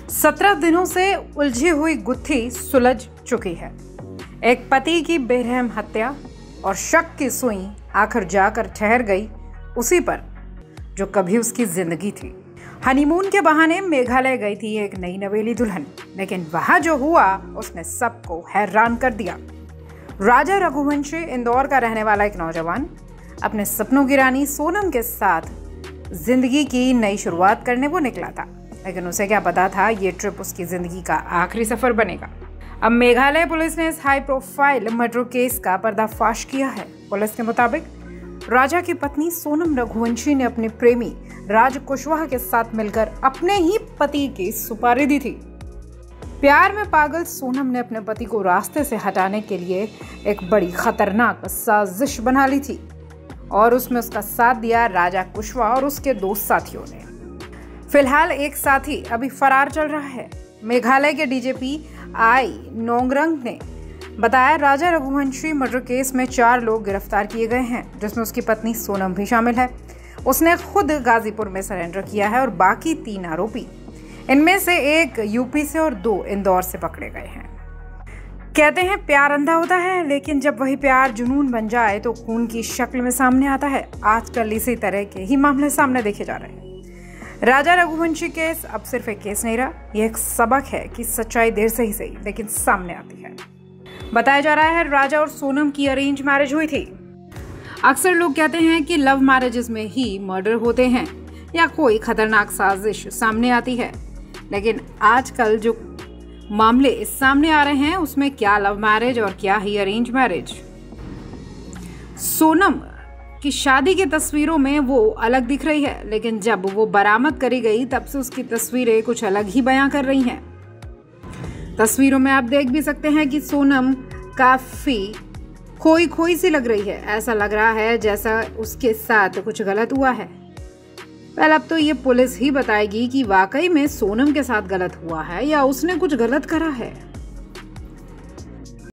17 दिनों से उलझी हुई गुत्थी सुलझ चुकी है। एक पति की बेरहम हत्या और शक की सुई आखिर जाकर ठहर गई उसी पर जो कभी उसकी जिंदगी थी। हनीमून के बहाने मेघालय गई थी एक नई नवेली दुल्हन, लेकिन वहां जो हुआ उसने सबको हैरान कर दिया। राजा रघुवंशी इंदौर का रहने वाला एक नौजवान अपने सपनों की रानी सोनम के साथ जिंदगी की नई शुरुआत करने वो निकला था, लेकिन उसे क्या पता था ये ट्रिप उसकी जिंदगी का आखिरी सफर बनेगा। अब मेघालय पुलिस ने इस हाई प्रोफाइल मर्डर केस का पर्दाफाश किया है। पुलिस के मुताबिक राजा की पत्नी सोनम रघुवंशी ने अपने प्रेमी राज कुशवाहा के साथ मिलकर अपने ही पति की सुपारी दी थी। प्यार में पागल सोनम ने अपने पति को रास्ते से हटाने के लिए एक बड़ी खतरनाक साजिश बना ली थी और उसमें उसका साथ दिया राजा कुशवाहा और उसके दो साथियों ने। फिलहाल एक साथी अभी फरार चल रहा है। मेघालय के डीजीपी आई नोंगरंग ने बताया राजा रघुवंशी मर्डर केस में 4 लोग गिरफ्तार किए गए हैं, जिसमें उसकी पत्नी सोनम भी शामिल है। उसने खुद गाजीपुर में सरेंडर किया है और बाकी 3 आरोपी, इनमें से एक यूपी से और 2 इंदौर से पकड़े गए हैं। कहते हैं प्यार अंधा होता है, लेकिन जब वही प्यार जुनून बन जाए तो खून की शक्ल में सामने आता है। आजकल इसी तरह के ही मामले सामने देखे जा रहे हैं। राजा रघुवंशी केस अब सिर्फ एक केस नहीं रहा, यह एक सबक है कि सच्चाई देर से ही सही लेकिन सामने आती है। बताया जा रहा है राजा और सोनम की अरेंज मैरिज हुई थी। अक्सर लोग कहते हैं कि लव मैरिजेस में ही मर्डर होते हैं या कोई खतरनाक साजिश सामने आती है, लेकिन आजकल जो मामले सामने आ रहे हैं उसमें क्या लव मैरिज और क्या ही अरेंज मैरिज। सोनम की शादी की तस्वीरों में वो अलग दिख रही है, लेकिन जब वो बरामद करी गई तब से उसकी तस्वीरें कुछ अलग ही बयां कर रही हैं। तस्वीरों में आप देख भी सकते हैं कि सोनम काफी खोई सी लग रही है। ऐसा लग रहा है जैसा उसके साथ कुछ गलत हुआ है। पहले अब तो ये पुलिस ही बताएगी कि वाकई में सोनम के साथ गलत हुआ है या उसने कुछ गलत करा है।